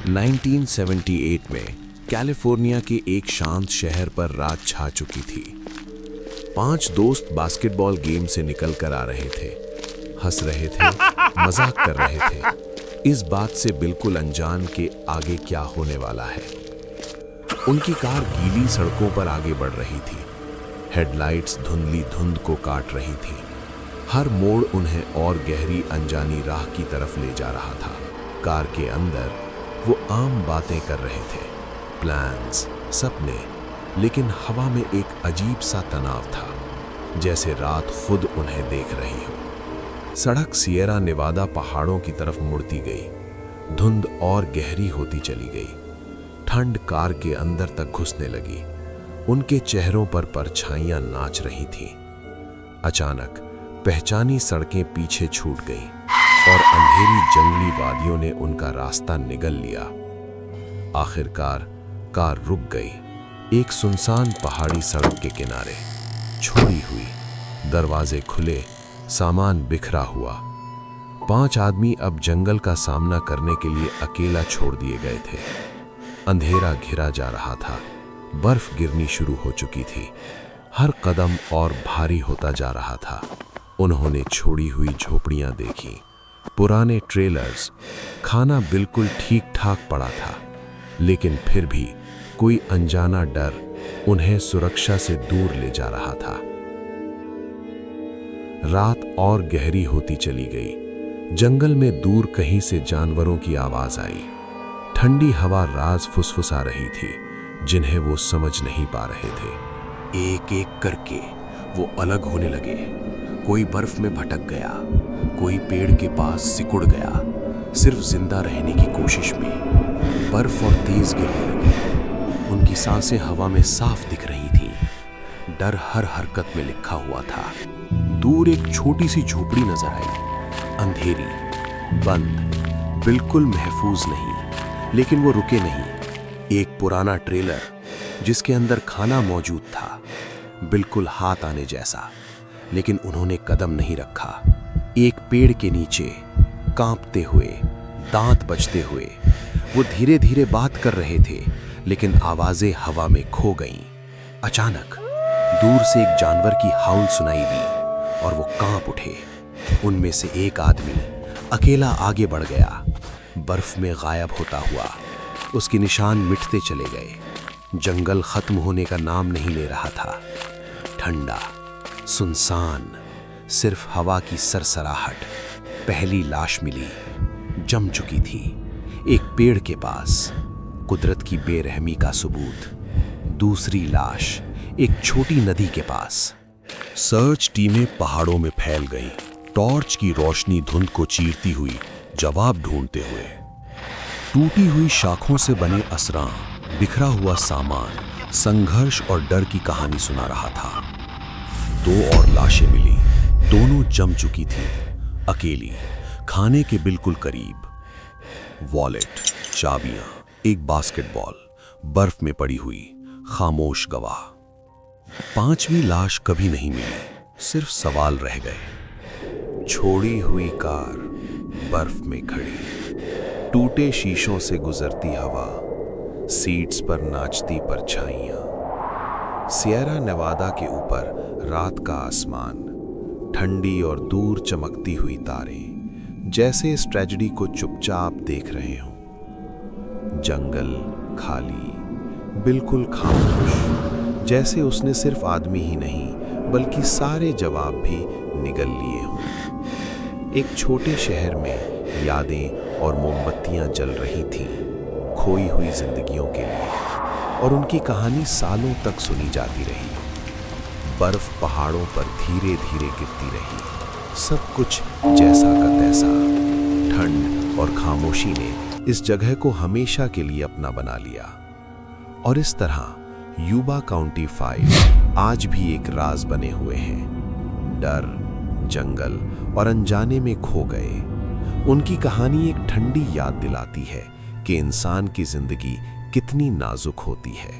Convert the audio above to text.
1978 में कैलिफोर्निया के एक शांत शहर पर रात छा चुकी थी। 5 दोस्त बास्केटबॉल गेम से निकल कर आ रहे थे, हंस रहे थे, मजाक कर रहे थे, इस बात से बिल्कुल अनजान के आगे क्या होने वाला है। उनकी कार गीली सड़कों पर आगे बढ़ रही थी। हेडलाइट्स धुंधली धुंध को काट रही थी। हर मोड़ उन्हें और गहरी अनजानी राह की तरफ ले जा रहा था। कार के अंदर वो आम बातें कर रहे थे, प्लान्स, सपने, लेकिन हवा में एक अजीब सा तनाव था, जैसे रात खुद उन्हें देख रही हो। सड़क सिएरा नेवादा पहाड़ों की तरफ मुड़ती गई। धुंध और गहरी होती चली गई। ठंड कार के अंदर तक घुसने लगी। उनके चेहरों पर परछाइयां नाच रही थीं। अचानक पहचानी सड़कें पीछे छूट गईं और अंधेरी जंगली वादियों ने उनका रास्ता निगल लिया। आखिरकार कार रुक गई, एक सुनसान पहाड़ी सड़क के किनारे, छोड़ी हुई, दरवाजे खुले, सामान बिखरा हुआ। 5 आदमी अब जंगल का सामना करने के लिए अकेला छोड़ दिए गए थे। अंधेरा घिरा जा रहा था, बर्फ गिरनी शुरू हो चुकी थी, हर कदम और भारी होता जा रहा था। उन्होंने छोड़ी हुई झोपड़ियां देखी, पुराने ट्रेलर्स, खाना बिल्कुल ठीक ठाक पड़ा था, लेकिन फिर भी कोई अनजाना डर उन्हें सुरक्षा से दूर ले जा रहा था। रात और गहरी होती चली गई। जंगल में दूर कहीं से जानवरों की आवाज आई। ठंडी हवा राज फुसफुसा रही थी, जिन्हें वो समझ नहीं पा रहे थे। एक एक करके वो अलग होने लगे। कोई बर्फ में भटक गया, कोई पेड़ के पास सिकुड़ गया, सिर्फ जिंदा रहने की कोशिश में। बर्फ और तेज गिरने लगी। उनकी सांसें हवा में साफ दिख रही थी। डर हर हरकत में लिखा हुआ था। दूर एक छोटी सी झोपड़ी नजर आई, अंधेरी, बंद, बिल्कुल महफूज नहीं। लेकिन वो रुके नहीं। एक पुराना ट्रेलर जिसके अंदर खाना मौजूद था, बिल्कुल हाथ आने जैसा, लेकिन उन्होंने कदम नहीं रखा। एक पेड़ के नीचे कांपते हुए, दांत बजते हुए, वो धीरे धीरे बात कर रहे थे, लेकिन आवाजें हवा में खो गईं। अचानक दूर से एक जानवर की हाउल सुनाई दी और वो कांप उठे। उनमें से एक आदमी अकेला आगे बढ़ गया, बर्फ में गायब होता हुआ। उसके निशान मिटते चले गए। जंगल खत्म होने का नाम नहीं ले रहा था। ठंडा, सुनसान, सिर्फ हवा की सरसराहट। पहली लाश मिली, जम चुकी थी, एक पेड़ के पास, कुदरत की बेरहमी का सबूत। दूसरी लाश एक छोटी नदी के पास। सर्च टीमें पहाड़ों में फैल गईं, टॉर्च की रोशनी धुंध को चीरती हुई जवाब ढूंढते हुए। टूटी हुई शाखों से बने असरां, बिखरा हुआ सामान, संघर्ष और डर की कहानी सुना रहा था। 2 और लाशें मिली, दोनों जम चुकी थीं, अकेली, खाने के बिल्कुल करीब। वॉलेट, चाबियां, एक बास्केटबॉल, बर्फ में पड़ी हुई, खामोश गवाह। 5वीं लाश कभी नहीं मिली, सिर्फ सवाल रह गए। छोड़ी हुई कार, बर्फ में खड़ी, टूटे शीशों से गुजरती हवा, सीट्स पर नाचती परछाइयां। सिएरा नेवादा के ऊपर रात का आसमान, ठंडी और दूर चमकती हुई तारें, जैसे इस ट्रेजेडी को चुपचाप देख रहे हों। जंगल खाली, बिल्कुल खामोश, जैसे उसने सिर्फ आदमी ही नहीं बल्कि सारे जवाब भी निगल लिए हों। एक छोटे शहर में यादें और मोमबत्तियां जल रही थीं, खोई हुई जिंदगियों के लिए, और उनकी कहानी सालों तक सुनी जाती रही। बर्फ पहाड़ों पर धीरे धीरे गिरती रही, सब कुछ जैसा का तैसा। ठंड और खामोशी ने इस जगह को हमेशा के लिए अपना बना लिया। और इस तरह यूबा काउंटी 5 आज भी एक राज बने हुए हैं। डर, जंगल और अनजाने में खो गए। उनकी कहानी एक ठंडी याद दिलाती है कि इंसान की जिंदगी कितनी नाजुक होती है।